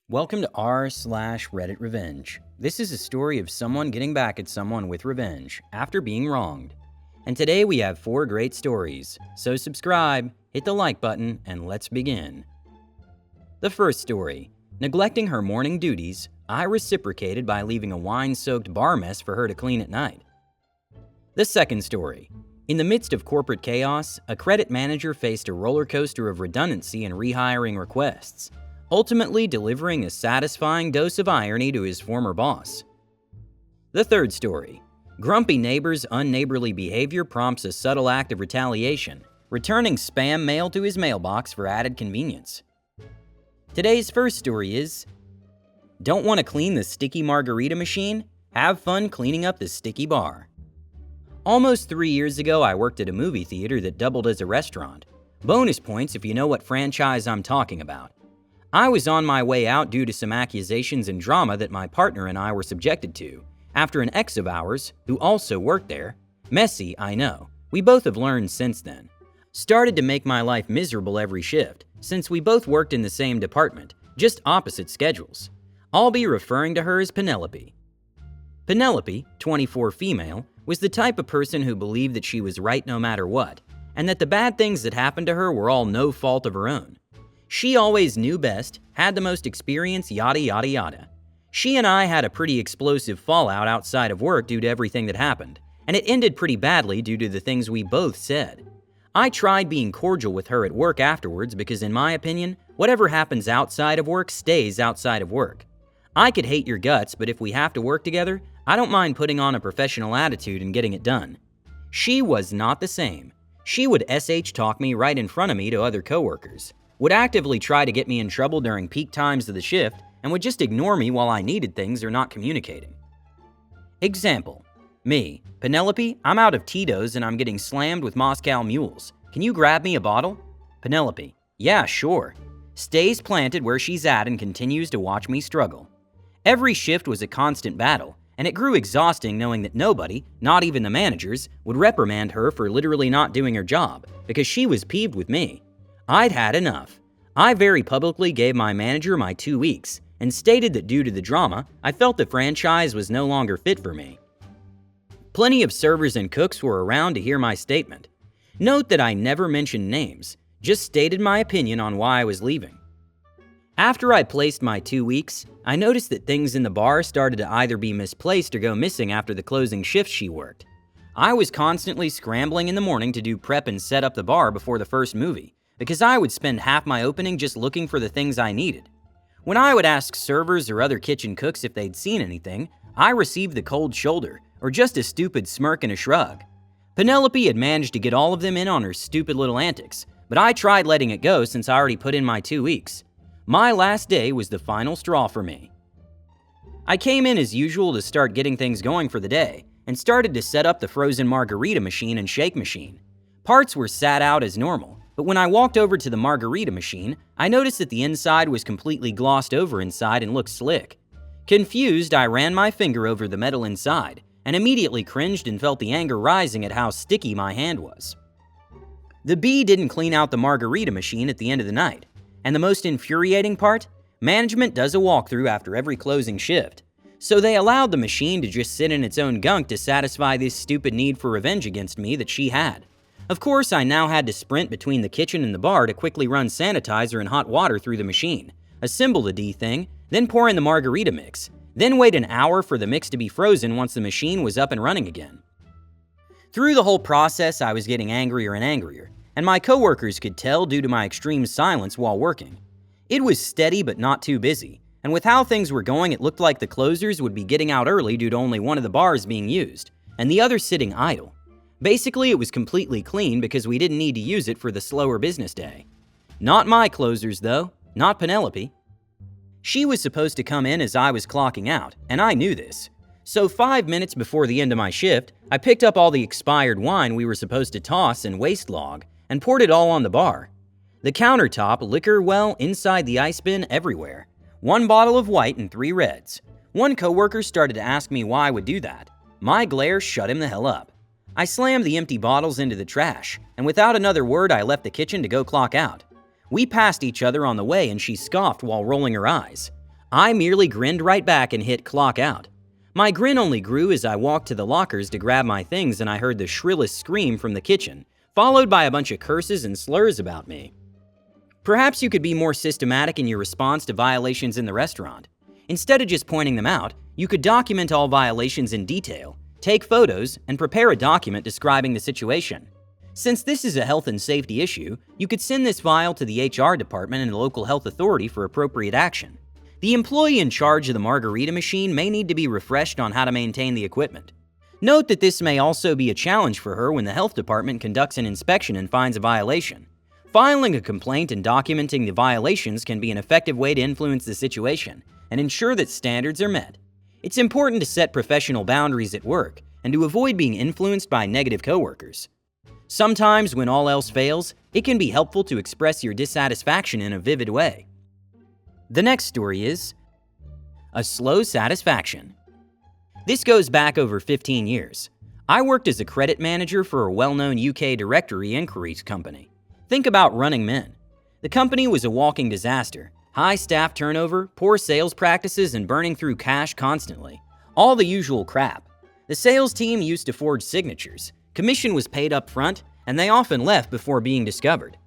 Welcome to r/Reddit Revenge. This is a story of someone getting back at someone with revenge after being wronged. And today we have 4 great stories, so subscribe, hit the like button, and let's begin. The first story. Neglecting her morning duties, I reciprocated by leaving a wine-soaked bar mess for her to clean at night. The second story. In the midst of corporate chaos, a credit manager faced a roller coaster of redundancy and rehiring requests, ultimately delivering a satisfying dose of irony to his former boss. The third story. Grumpy neighbor's unneighborly behavior prompts a subtle act of retaliation, returning spam mail to his mailbox for added convenience. Today's first story is, don't want to clean the sticky margarita machine? Have fun cleaning up the sticky bar. Almost 3 years ago, I worked at a movie theater that doubled as a restaurant. Bonus points if you know what franchise I'm talking about. I was on my way out due to some accusations and drama that my partner and I were subjected to, after an ex of ours, who also worked there, messy, I know, we both have learned since then, started to make my life miserable every shift, since we both worked in the same department, just opposite schedules. I'll be referring to her as Penelope. Penelope, 24 female, was the type of person who believed that she was right no matter what, and that the bad things that happened to her were all no fault of her own. She always knew best, had the most experience, yada yada yada. She and I had a pretty explosive fallout outside of work due to everything that happened, and it ended pretty badly due to the things we both said. I tried being cordial with her at work afterwards because in my opinion, whatever happens outside of work stays outside of work. I could hate your guts, but if we have to work together, I don't mind putting on a professional attitude and getting it done. She was not the same. She would talk me right in front of me to other coworkers, would actively try to get me in trouble during peak times of the shift, and would just ignore me while I needed things or not communicating. Example. Me, Penelope, I'm out of Tito's and I'm getting slammed with Moscow mules. Can you grab me a bottle? Penelope. Yeah, sure. Stays planted where she's at and continues to watch me struggle. Every shift was a constant battle, and it grew exhausting knowing that nobody, not even the managers, would reprimand her for literally not doing her job because she was peeved with me. I'd had enough. I very publicly gave my manager my 2 weeks and stated that due to the drama, I felt the franchise was no longer fit for me. Plenty of servers and cooks were around to hear my statement. Note that I never mentioned names, just stated my opinion on why I was leaving. After I placed my 2 weeks, I noticed that things in the bar started to either be misplaced or go missing after the closing shift she worked. I was constantly scrambling in the morning to do prep and set up the bar before the first movie, because I would spend half my opening just looking for the things I needed. When I would ask servers or other kitchen cooks if they'd seen anything, I received the cold shoulder, or just a stupid smirk and a shrug. Penelope had managed to get all of them in on her stupid little antics, but I tried letting it go since I already put in my 2 weeks. My last day was the final straw for me. I came in as usual to start getting things going for the day, and started to set up the frozen margarita machine and shake machine. Parts were sat out as normal, but when I walked over to the margarita machine, I noticed that the inside was completely glossed over inside and looked slick. Confused, I ran my finger over the metal inside, and immediately cringed and felt the anger rising at how sticky my hand was. The bee didn't clean out the margarita machine at the end of the night. And the most infuriating part? Management does a walkthrough after every closing shift. So they allowed the machine to just sit in its own gunk to satisfy this stupid need for revenge against me that she had. Of course, I now had to sprint between the kitchen and the bar to quickly run sanitizer and hot water through the machine, assemble the D thing, then pour in the margarita mix, then wait an hour for the mix to be frozen once the machine was up and running again. Through the whole process, I was getting angrier and angrier, and my coworkers could tell due to my extreme silence while working. It was steady but not too busy, and with how things were going, it looked like the closers would be getting out early due to only one of the bars being used, and the other sitting idle. Basically, it was completely clean because we didn't need to use it for the slower business day. Not my closers though, not Penelope. She was supposed to come in as I was clocking out, and I knew this. So 5 minutes before the end of my shift, I picked up all the expired wine we were supposed to toss and waste log, and poured it all on the bar. The countertop, liquor, well, inside the ice bin, everywhere. 1 bottle of white and 3 reds. One coworker started to ask me why I would do that. My glare shut him the hell up. I slammed the empty bottles into the trash, and without another word I left the kitchen to go clock out. We passed each other on the way and she scoffed while rolling her eyes. I merely grinned right back and hit clock out. My grin only grew as I walked to the lockers to grab my things and I heard the shrillest scream from the kitchen, followed by a bunch of curses and slurs about me. Perhaps you could be more systematic in your response to violations in the restaurant. Instead of just pointing them out, you could document all violations in detail, take photos, and prepare a document describing the situation. Since this is a health and safety issue, you could send this file to the HR department and the local health authority for appropriate action. The employee in charge of the margarita machine may need to be refreshed on how to maintain the equipment. Note that this may also be a challenge for her when the health department conducts an inspection and finds a violation. Filing a complaint and documenting the violations can be an effective way to influence the situation and ensure that standards are met. It's important to set professional boundaries at work and to avoid being influenced by negative coworkers. Sometimes, when all else fails, it can be helpful to express your dissatisfaction in a vivid way. The next story is a slow satisfaction. This goes back over 15 years. I worked as a credit manager for a well-known UK directory inquiries company. Think about Running Men. The company was a walking disaster. High staff turnover, poor sales practices, and burning through cash constantly. All the usual crap. The sales team used to forge signatures. Commission was paid up front, and they often left before being discovered.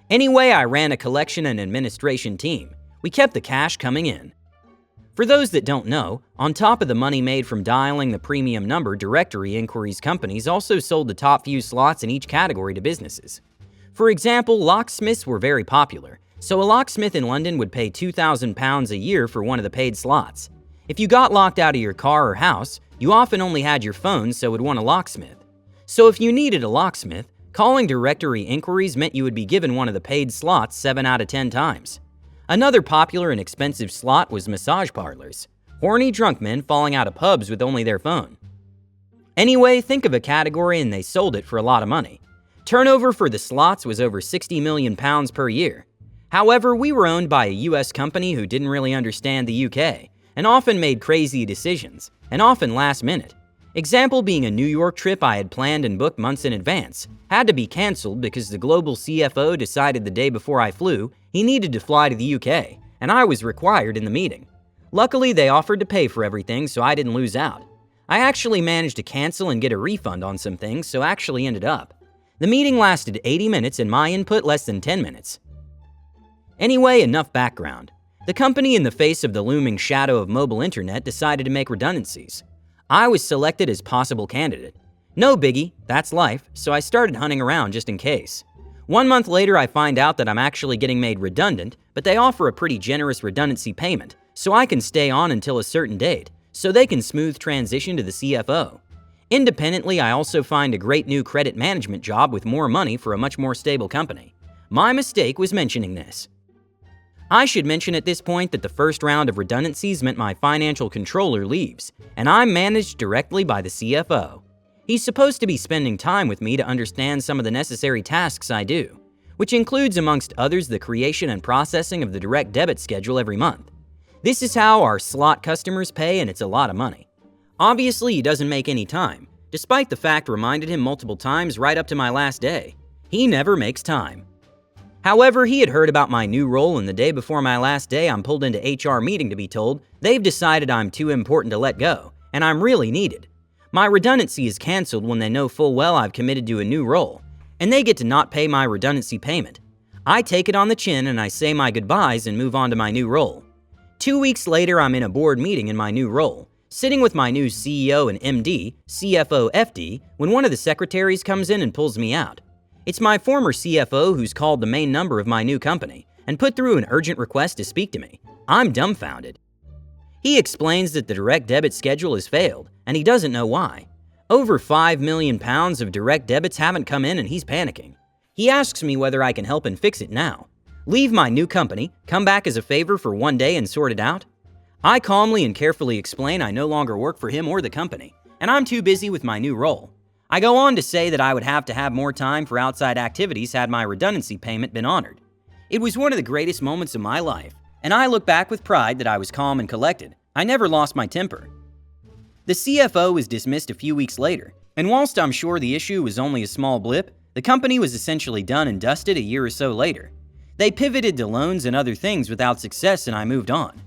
Anyway, I ran a collection and administration team. We kept the cash coming in. For those that don't know, on top of the money made from dialing the premium number, directory inquiries companies also sold the top few slots in each category to businesses. For example, locksmiths were very popular, so a locksmith in London would pay £2,000 a year for one of the paid slots. If you got locked out of your car or house, you often only had your phone, so would want a locksmith. So if you needed a locksmith, calling directory inquiries meant you would be given one of the paid slots 7 out of 10 times. Another popular and expensive slot was massage parlors. Horny drunk men falling out of pubs with only their phone. Anyway, think of a category and they sold it for a lot of money. Turnover for the slots was over £60 million per year. However, we were owned by a US company who didn't really understand the UK and often made crazy decisions, and often last minute. Example being a New York trip I had planned and booked months in advance, had to be cancelled because the global CFO decided the day before I flew he needed to fly to the UK, and I was required in the meeting. Luckily, they offered to pay for everything, so I didn't lose out. I actually managed to cancel and get a refund on some things, so actually ended up. The meeting lasted 80 minutes and my input less than 10 minutes. Anyway, enough background. The company, in the face of the looming shadow of mobile internet, decided to make redundancies. I was selected as possible candidate. No biggie, that's life, so I started hunting around just in case. 1 month later, I find out that I'm actually getting made redundant, but they offer a pretty generous redundancy payment, so I can stay on until a certain date, so they can smooth transition to the CFO. Independently, I also find a great new credit management job with more money for a much more stable company. My mistake was mentioning this. I should mention at this point that the first round of redundancies meant my financial controller leaves, and I'm managed directly by the CFO. He's supposed to be spending time with me to understand some of the necessary tasks I do, which includes amongst others the creation and processing of the direct debit schedule every month. This is how our slot customers pay, and it's a lot of money. Obviously, he doesn't make any time, despite the fact reminded him multiple times right up to my last day. He never makes time. However, he had heard about my new role, and the day before my last day, I'm pulled into HR meeting to be told they've decided I'm too important to let go, and I'm really needed. My redundancy is canceled when they know full well I've committed to a new role, and they get to not pay my redundancy payment. I take it on the chin and I say my goodbyes and move on to my new role. 2 weeks later, I'm in a board meeting in my new role, sitting with my new CEO and MD, CFO, FD, when one of the secretaries comes in and pulls me out. It's my former CFO who's called the main number of my new company and put through an urgent request to speak to me. I'm dumbfounded. He explains that the direct debit schedule has failed, and he doesn't know why. Over £5 million of direct debits haven't come in, and he's panicking. He asks me whether I can help and fix it now. Leave my new company, come back as a favor for 1 day and sort it out? I calmly and carefully explain I no longer work for him or the company, and I'm too busy with my new role. I go on to say that I would have to have more time for outside activities had my redundancy payment been honored. It was one of the greatest moments of my life, and I look back with pride that I was calm and collected. I never lost my temper. The CFO was dismissed a few weeks later, and whilst I'm sure the issue was only a small blip, the company was essentially done and dusted a year or so later. They pivoted to loans and other things without success, and I moved on.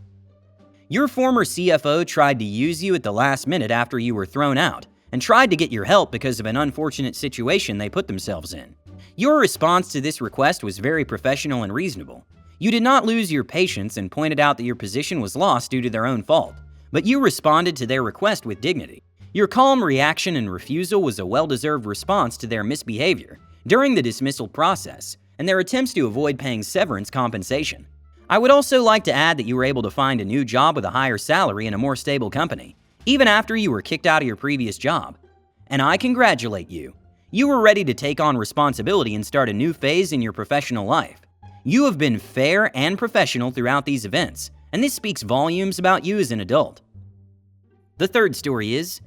Your former CFO tried to use you at the last minute after you were thrown out and tried to get your help because of an unfortunate situation they put themselves in. Your response to this request was very professional and reasonable. You did not lose your patience and pointed out that your position was lost due to their own fault, but you responded to their request with dignity. Your calm reaction and refusal was a well-deserved response to their misbehavior during the dismissal process and their attempts to avoid paying severance compensation. I would also like to add that you were able to find a new job with a higher salary in a more stable company, even after you were kicked out of your previous job. And I congratulate you. You were ready to take on responsibility and start a new phase in your professional life. You have been fair and professional throughout these events, and this speaks volumes about you as an adult. The third story is,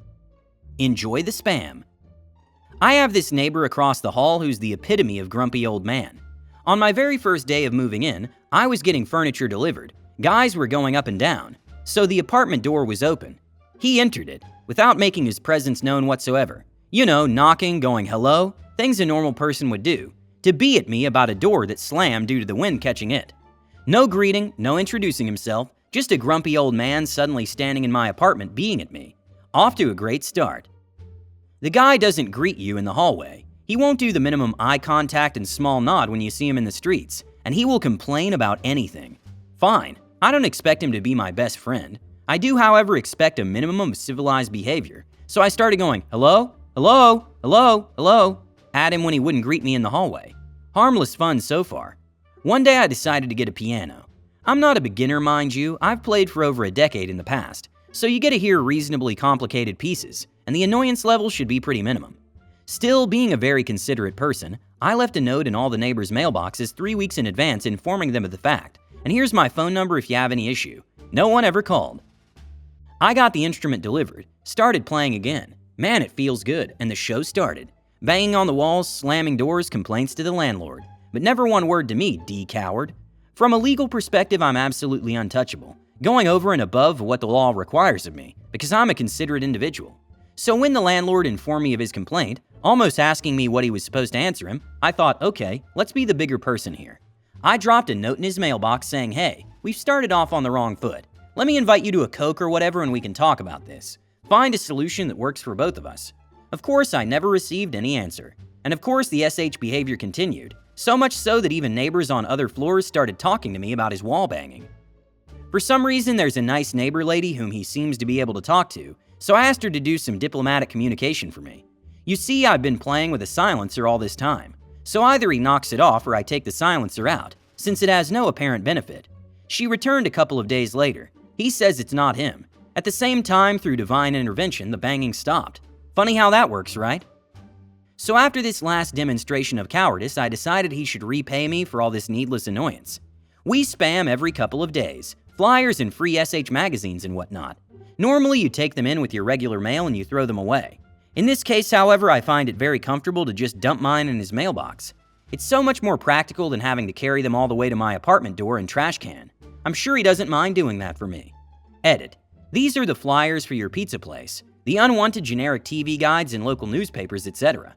enjoy the spam. I have this neighbor across the hall who's the epitome of grumpy old man. On my very first day of moving in, I was getting furniture delivered. Guys were going up and down, so the apartment door was open. He entered it, without making his presence known whatsoever. You know, knocking, going hello, things a normal person would do, to be at me about a door that slammed due to the wind catching it. No greeting, no introducing himself, just a grumpy old man suddenly standing in my apartment being at me. Off to a great start. The guy doesn't greet you in the hallway. He won't do the minimum eye contact and small nod when you see him in the streets, and he will complain about anything. Fine, I don't expect him to be my best friend. I do, however, expect a minimum of civilized behavior, so I started going, hello, hello, hello, hello, at him when he wouldn't greet me in the hallway. Harmless fun so far. One day I decided to get a piano. I'm not a beginner, mind you, I've played for over a decade in the past, so you get to hear reasonably complicated pieces, and the annoyance level should be pretty minimum. Still, being a very considerate person, I left a note in all the neighbors' mailboxes 3 weeks in advance informing them of the fact, and here's my phone number if you have any issue. No one ever called. I got the instrument delivered, started playing again. Man, it feels good, and the show started. Banging on the walls, slamming doors, complaints to the landlord. But never one word to me, D-coward. From a legal perspective, I'm absolutely untouchable, going over and above what the law requires of me, because I'm a considerate individual. So when the landlord informed me of his complaint, almost asking me what he was supposed to answer him, I thought, okay, let's be the bigger person here. I dropped a note in his mailbox saying, hey, we've started off on the wrong foot. Let me invite you to a Coke or whatever and we can talk about this. Find a solution that works for both of us. Of course, I never received any answer. And of course, the SH behavior continued, so much so that even neighbors on other floors started talking to me about his wall banging. For some reason, there's a nice neighbor lady whom he seems to be able to talk to, so I asked her to do some diplomatic communication for me. You see, I've been playing with a silencer all this time, so either he knocks it off or I take the silencer out, since it has no apparent benefit. She returned a couple of days later. He says it's not him. At the same time, through divine intervention, the banging stopped. Funny how that works, right? So after this last demonstration of cowardice, I decided he should repay me for all this needless annoyance. We spam every couple of days, flyers and free SH magazines and whatnot. Normally, you take them in with your regular mail and you throw them away. In this case, however, I find it very comfortable to just dump mine in his mailbox. It's so much more practical than having to carry them all the way to my apartment door and trash can. I'm sure he doesn't mind doing that for me. Edit. These are the flyers for your pizza place, the unwanted generic TV guides in local newspapers, etc.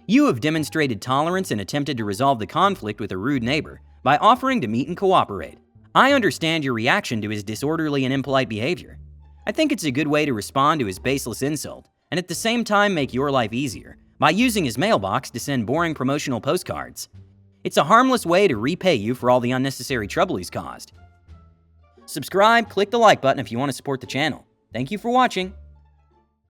You have demonstrated tolerance and attempted to resolve the conflict with a rude neighbor by offering to meet and cooperate. I understand your reaction to his disorderly and impolite behavior. I think it's a good way to respond to his baseless insult, and at the same time make your life easier by using his mailbox to send boring promotional postcards. It's a harmless way to repay you for all the unnecessary trouble he's caused. Subscribe, click the like button if you want to support the channel. Thank you for watching.